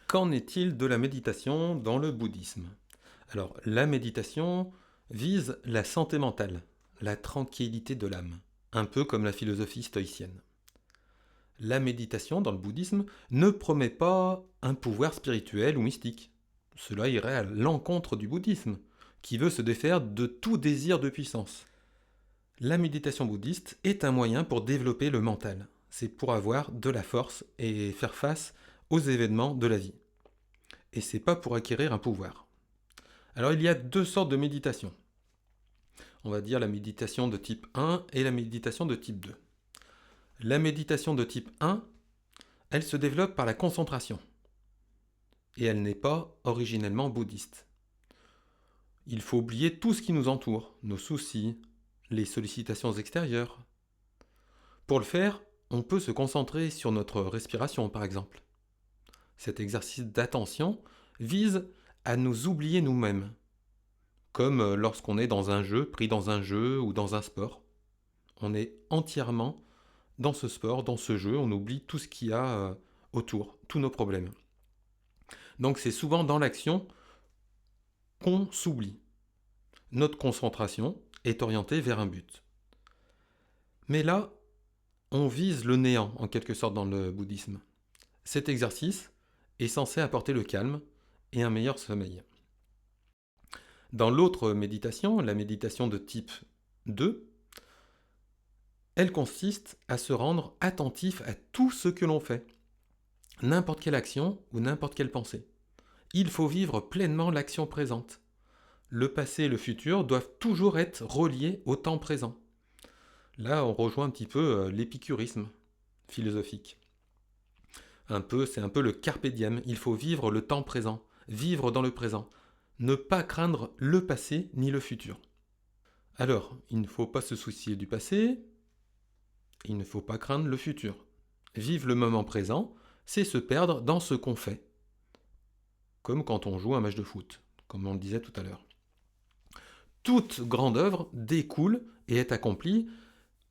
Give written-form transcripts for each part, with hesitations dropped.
Qu'en est-il de la méditation dans le bouddhisme? Alors, la méditation vise la santé mentale, la tranquillité de l'âme, un peu comme la philosophie stoïcienne. La méditation dans le bouddhisme ne promet pas un pouvoir spirituel ou mystique. Cela irait à l'encontre du bouddhisme, qui veut se défaire de tout désir de puissance. La méditation bouddhiste est un moyen pour développer le mental. C'est pour avoir de la force et faire face aux événements de la vie. Et c'est pas pour acquérir un pouvoir. Alors il y a deux sortes de méditation. On va dire la méditation de type 1 et la méditation de type 2. La méditation de type 1, elle se développe par la concentration. Et elle n'est pas originellement bouddhiste. Il faut oublier tout ce qui nous entoure, nos soucis, les sollicitations extérieures. Pour le faire, on peut se concentrer sur notre respiration par exemple. Cet exercice d'attention vise à nous oublier nous-mêmes, comme lorsqu'on est dans un jeu, pris dans un jeu ou dans un sport. On est entièrement dans ce sport, dans ce jeu, on oublie tout ce qu'il y a autour, tous nos problèmes. Donc c'est souvent dans l'action qu'on s'oublie. Notre concentration est orientée vers un but. Mais là, on vise le néant en quelque sorte dans le bouddhisme. Cet exercice est censé apporter le calme et un meilleur sommeil. Dans l'autre méditation, la méditation de type 2, elle consiste à se rendre attentif à tout ce que l'on fait, n'importe quelle action ou n'importe quelle pensée. Il faut vivre pleinement l'action présente. Le passé et le futur doivent toujours être reliés au temps présent. Là, on rejoint un petit peu l'épicurisme philosophique. C'est un peu le carpe diem. Il faut vivre le temps présent, vivre dans le présent, ne pas craindre le passé ni le futur. Alors, il ne faut pas se soucier du passé, il ne faut pas craindre le futur. Vivre le moment présent, c'est se perdre dans ce qu'on fait, comme quand on joue un match de foot, comme on le disait tout à l'heure. Toute grande œuvre découle et est accomplie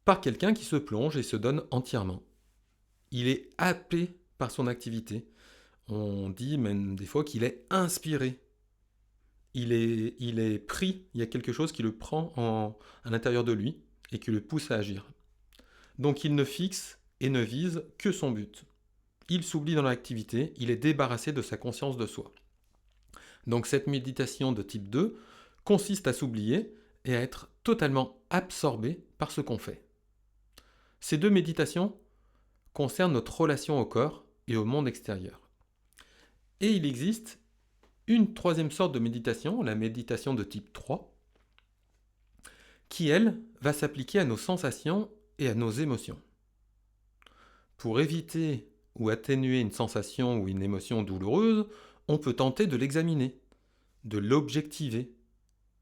par quelqu'un qui se plonge et se donne entièrement. Il est happé par son activité. On dit même des fois qu'il est inspiré. Il est pris, il y a quelque chose qui le prend à l'intérieur de lui et qui le pousse à agir. Donc il ne fixe et ne vise que son but. Il s'oublie dans l'activité, il est débarrassé de sa conscience de soi. Donc cette méditation de type 2 consiste à s'oublier et à être totalement absorbé par ce qu'on fait. Ces deux méditations concernent notre relation au corps et au monde extérieur. Et il existe une troisième sorte de méditation, la méditation de type 3, qui, elle, va s'appliquer à nos sensations et à nos émotions. Pour éviter ou atténuer une sensation ou une émotion douloureuse, on peut tenter de l'examiner, de l'objectiver,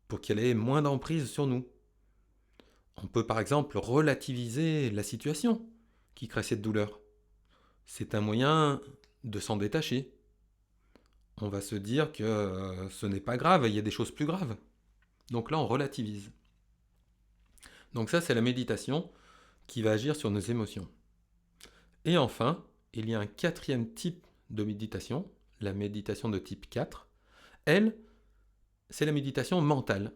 pour qu'elle ait moins d'emprise sur nous. On peut par exemple relativiser la situation qui crée cette douleur. C'est un moyen de s'en détacher. On va se dire que ce n'est pas grave, il y a des choses plus graves. Donc là, on relativise. Donc ça, c'est la méditation qui va agir sur nos émotions. Et enfin, il y a un quatrième type de méditation, la méditation de type 4. Elle, c'est la méditation mentale.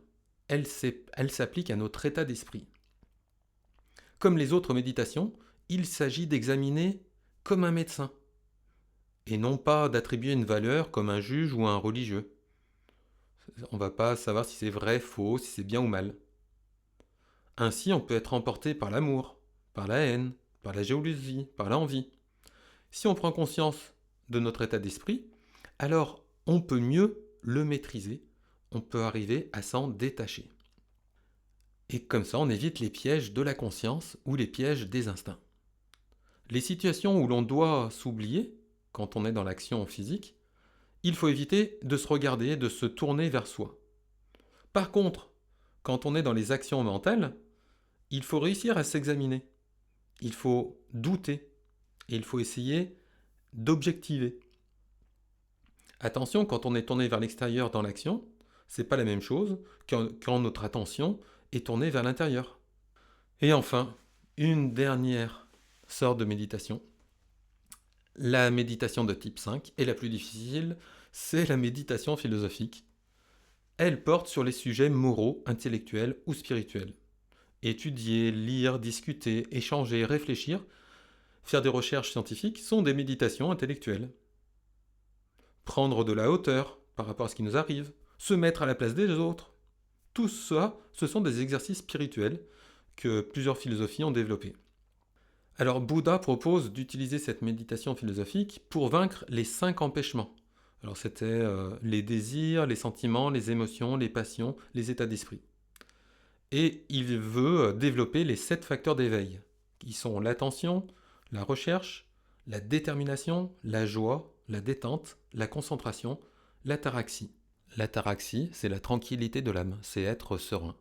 Elle s'applique à notre état d'esprit. Comme les autres méditations, il s'agit d'examiner comme un médecin, et non pas d'attribuer une valeur comme un juge ou un religieux. On ne va pas savoir si c'est vrai, faux, si c'est bien ou mal. Ainsi, on peut être emporté par l'amour, par la haine, par la jalousie, par l'envie. Si on prend conscience de notre état d'esprit, alors on peut mieux le maîtriser, on peut arriver à s'en détacher. Et comme ça, on évite les pièges de la conscience ou les pièges des instincts. Les situations où l'on doit s'oublier, quand on est dans l'action physique, il faut éviter de se regarder, de se tourner vers soi. Par contre, quand on est dans les actions mentales, il faut réussir à s'examiner. Il faut douter et il faut essayer d'objectiver. Attention, quand on est tourné vers l'extérieur dans l'action, c'est pas la même chose quand notre attention est tournée vers l'intérieur. Et enfin, une dernière sorte de méditation, La méditation de type 5 est la plus difficile, c'est la méditation philosophique. Elle porte sur les sujets moraux, intellectuels ou spirituels. Étudier, lire, discuter, échanger, réfléchir, faire des recherches scientifiques sont des méditations intellectuelles. Prendre de la hauteur par rapport à ce qui nous arrive, se mettre à la place des autres, tout ça, ce sont des exercices spirituels que plusieurs philosophies ont développés. Alors Bouddha propose d'utiliser cette méditation philosophique pour vaincre les 5 empêchements. Alors c'était les désirs, les sentiments, les émotions, les passions, les états d'esprit. Et il veut développer les 7 facteurs d'éveil, qui sont l'attention, la recherche, la détermination, la joie, la détente, la concentration, l'ataraxie. L'ataraxie, c'est la tranquillité de l'âme, c'est être serein.